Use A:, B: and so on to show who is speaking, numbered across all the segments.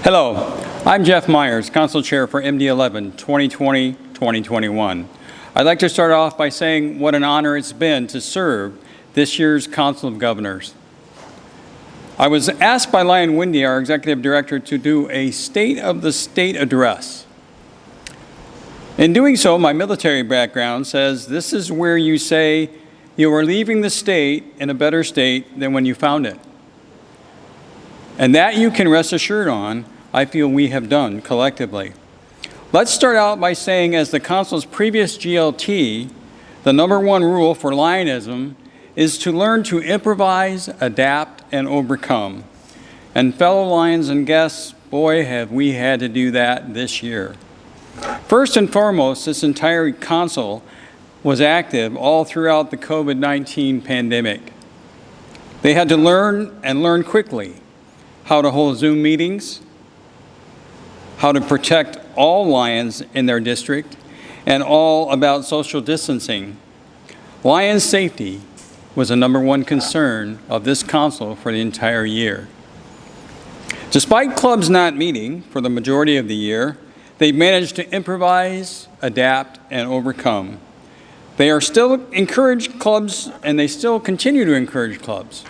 A: Hello, I'm Jeff Mayuiers, Council Chair for MD11 2020-2021. I'd like to start off by saying what an honor it's been to serve this year's Council of Governors. I was asked by Lyon Windy, our Executive Director, to do a State of the State address. In doing so, my military background says this is where you say you are leaving the state in a better state than when you found it. And that you can rest assured on, I feel we have done collectively. Let's start out by saying, as the Council's previous GLT, the number one rule for Lionism is to learn to improvise, adapt, and overcome. And fellow Lions and guests, boy, have we had to do that this year. First and foremost, this entire Council was active all throughout the COVID-19 pandemic. They had to learn, and learn quickly, how to hold Zoom meetings, how to protect all Lions in their district, and all about social distancing. Lion safety was a number one concern of this Council for the entire year. Despite clubs not meeting for the majority of the year, they managed to improvise, adapt, and overcome. They are still encouraged clubs, and they still continue to encourage clubs.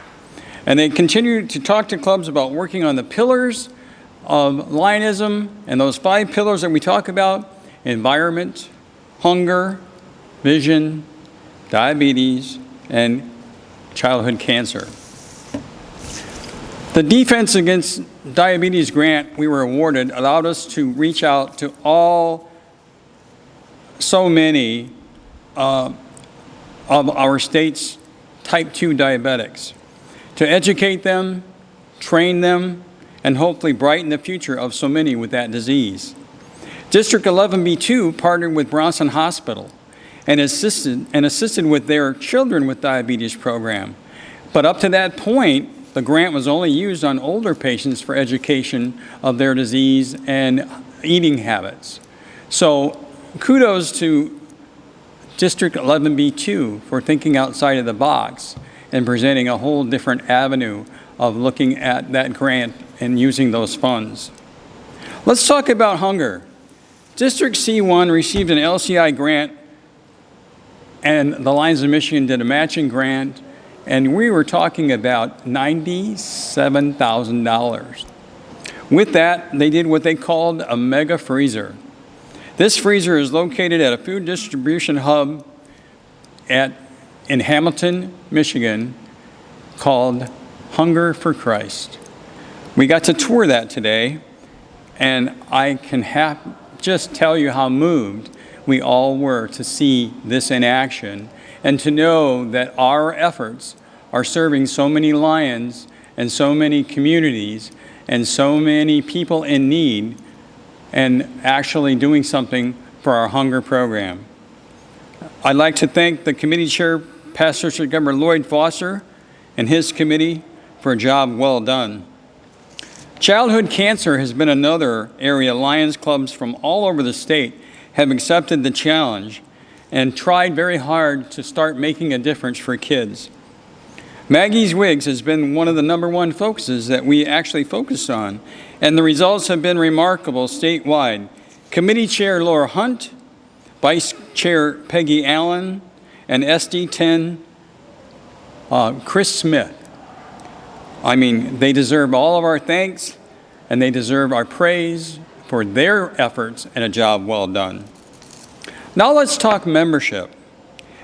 A: And they continue to talk to clubs about working on the pillars of Lionism, and those 5 pillars that we talk about: environment, hunger, vision, diabetes, and childhood cancer. The Defense Against Diabetes grant we were awarded allowed us to reach out to so many of our state's type 2 diabetics, to educate them, train them, and hopefully brighten the future of so many with that disease. District 11B2 partnered with Bronson Hospital and assisted with their Children with Diabetes program. But up to that point, the grant was only used on older patients for education of their disease and eating habits. So kudos to District 11B2 for thinking outside of the box and presenting a whole different avenue of looking at that grant and using those funds. Let's talk about hunger. District C1 received an LCI grant, and the Lions of Michigan did a matching grant, and we were talking about $97,000. With that, they did what they called a mega freezer. This freezer is located at a food distribution hub in Hamilton, Michigan, called Hunger for Christ. We got to tour that today, and I can just tell you how moved we all were to see this in action and to know that our efforts are serving so many Lions and so many communities and so many people in need, and actually doing something for our hunger program. I'd like to thank the committee chair, Past District Governor Lloyd Foster, and his committee for a job well done. Childhood cancer has been another area Lions clubs from all over the state have accepted the challenge and tried very hard to start making a difference for kids. Maggie's Wigs has been one of the number one focuses that we actually focused on, and the results have been remarkable statewide. Committee Chair Laura Hunt, Vice Chair Peggy Allen, and SD10 Chris Smith. I mean, they deserve all of our thanks, and they deserve our praise for their efforts and a job well done. Now let's talk membership.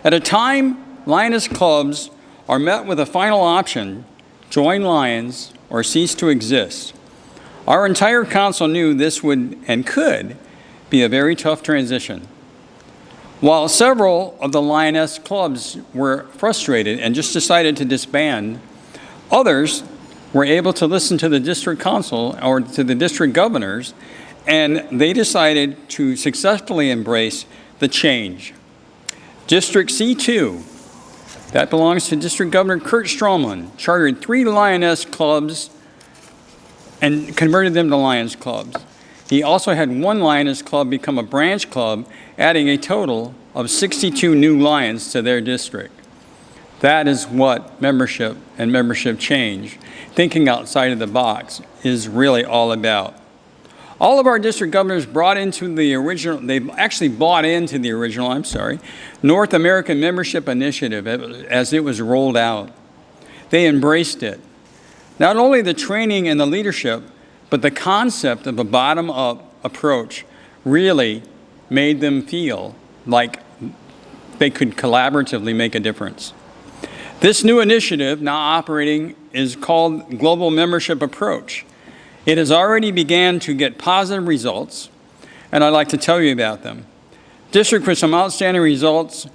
A: At a time, Lioness clubs are met with a final option: join Lions or cease to exist. Our entire council knew this would and could be a very tough transition. While several of the Lioness clubs were frustrated and just decided to disband, others were able to listen to the district council or to the district governors, and they decided to successfully embrace the change. District C2, that belongs to District Governor Kurt Stroman, chartered 3 Lioness clubs and converted them to Lions clubs. He also had 1 Lioness club become a branch club, adding a total of 62 new Lions to their district. That is what membership and membership change, thinking outside of the box, is really all about. All of our district governors bought into the original, North American Membership Initiative as it was rolled out. They embraced it. Not only the training and the leadership, but the concept of a bottom-up approach really made them feel like they could collaboratively make a difference. This new initiative now operating is called Global Membership Approach. It has already began to get positive results, and I'd like to tell you about them. District with some outstanding results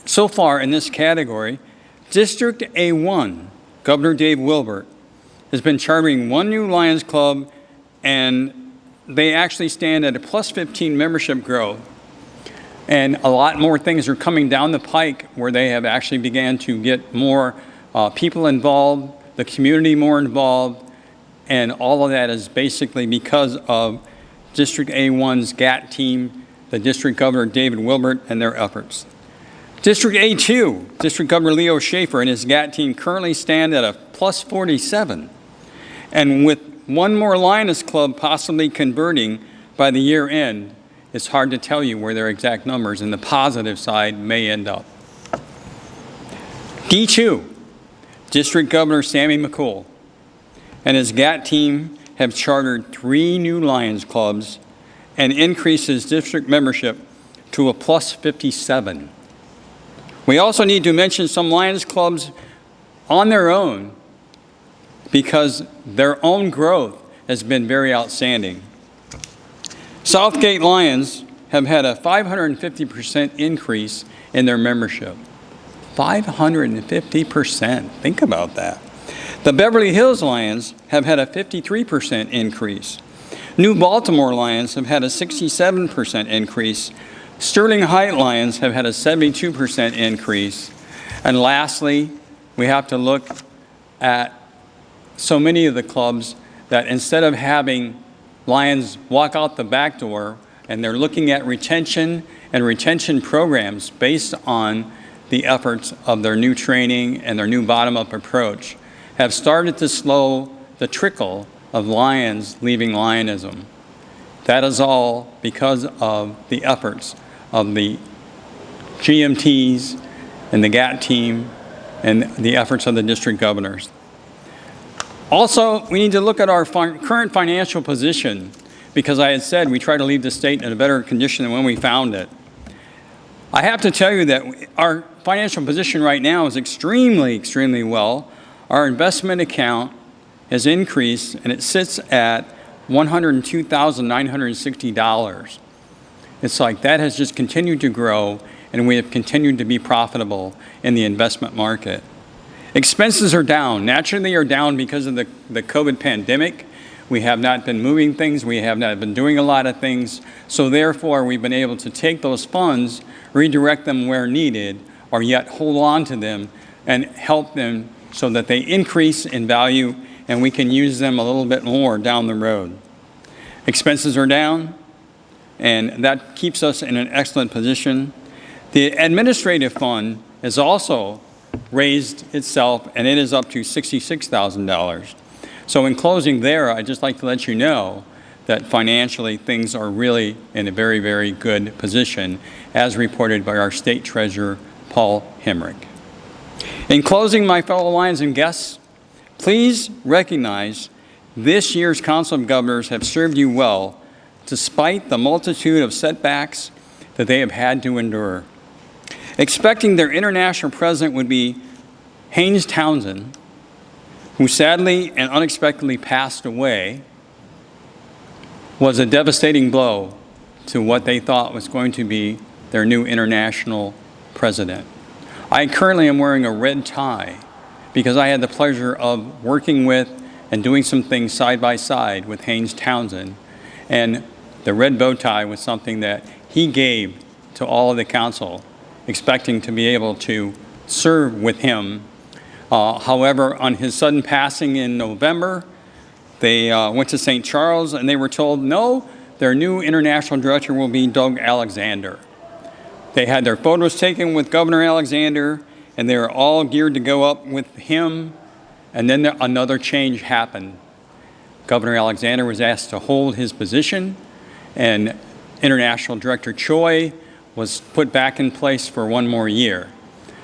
A: so far in this category, District A1, Governor Dave Wilbert, has been chartering one new Lions Club, and they actually stand at a plus 15 membership growth. And a lot more things are coming down the pike where they have actually began to get more people involved, the community more involved, and all of that is basically because of District A1's GAT team, the District Governor David Wilbert, and their efforts. District A2, District Governor Leo Schaefer and his GAT team currently stand at a plus 47. And with one more Lions Club possibly converting by the year end, it's hard to tell you where their exact numbers in the positive side may end up. D2, District Governor Sammy McCool and his GAT team have chartered 3 new Lions Clubs and increased his district membership to a plus 57. We also need to mention some Lions Clubs on their own because their own growth has been very outstanding. Southgate Lions have had a 550% increase in their membership. 550%. Think about that. The Beverly Hills Lions have had a 53% increase. New Baltimore Lions have had a 67% increase. Sterling Heights Lions have had a 72% increase. And lastly, we have to look at so many of the clubs that instead of having Lions walk out the back door, and they're looking at retention and retention programs based on the efforts of their new training and their new bottom-up approach, have started to slow the trickle of Lions leaving Lionism. That is all because of the efforts of the GMTs and the GAT team and the efforts of the district governors. Also, we need to look at our current financial position because I had said we try to leave the state in a better condition than when we found it. I have to tell you that our financial position right now is extremely, extremely well. Our investment account has increased and it sits at $102,960. It's like that has just continued to grow and we have continued to be profitable in the investment market. Expenses are down. Naturally, they are down because of the COVID pandemic. We have not been moving things. We have not been doing a lot of things. So therefore, we've been able to take those funds, redirect them where needed, or yet hold on to them and help them so that they increase in value and we can use them a little bit more down the road. Expenses are down, and that keeps us in an excellent position. The administrative fund has also raised itself, and it is up to $66,000. So in closing there, I'd just like to let you know that financially things are really in a very, very good position, as reported by our State Treasurer, Paul Hemrick. In closing, my fellow Lions and guests, please recognize this year's Council of Governors have served you well despite the multitude of setbacks that they have had to endure. Expecting their international president would be Haynes Townsend, who sadly and unexpectedly passed away, was a devastating blow to what they thought was going to be their new international president. I currently am wearing a red tie because I had the pleasure of working with and doing some things side by side with Haynes Townsend, and the red bow tie was something that he gave to all of the council, expecting to be able to serve with him. However, on his sudden passing in November, they went to St. Charles and they were told, no, their new international director will be Doug Alexander. They had their photos taken with Governor Alexander and they were all geared to go up with him, and then another change happened. Governor Alexander was asked to hold his position, and International Director Choi was put back in place for one more year.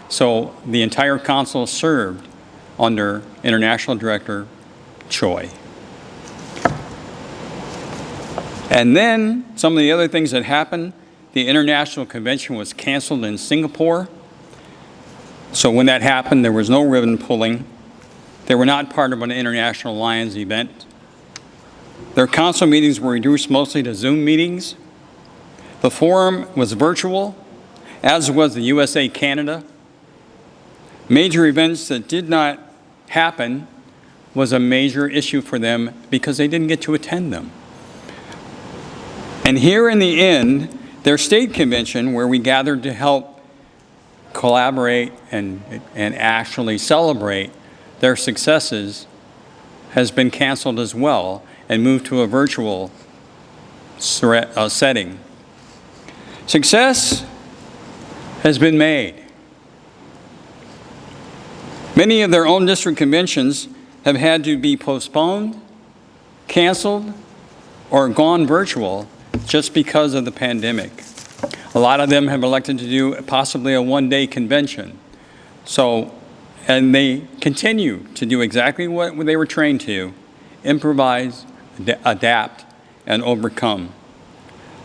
A: So the entire council served under International Director Choi. And then some of the other things that happened, the International Convention was canceled in Singapore. So when that happened, there was no ribbon pulling. They were not part of an International Lions event. Their council meetings were reduced mostly to Zoom meetings. The forum was virtual, as was the USA-Canada. Major events that did not happen was a major issue for them because they didn't get to attend them. And here in the end, their state convention, where we gathered to help collaborate and actually celebrate their successes, has been canceled as well and moved to a virtual setting. Success has been made. Many of their own district conventions have had to be postponed, canceled, or gone virtual just because of the pandemic. A lot of them have elected to do possibly a one-day convention. And they continue to do exactly what they were trained to: improvise, adapt, and overcome.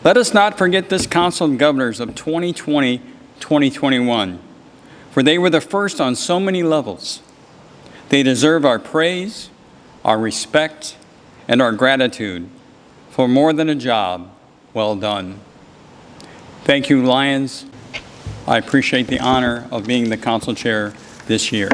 A: Let us not forget this Council of Governors of 2020-2021, for they were the first on so many levels. They deserve our praise, our respect, and our gratitude for more than a job well done. Thank you, Lions. I appreciate the honor of being the council chair this year.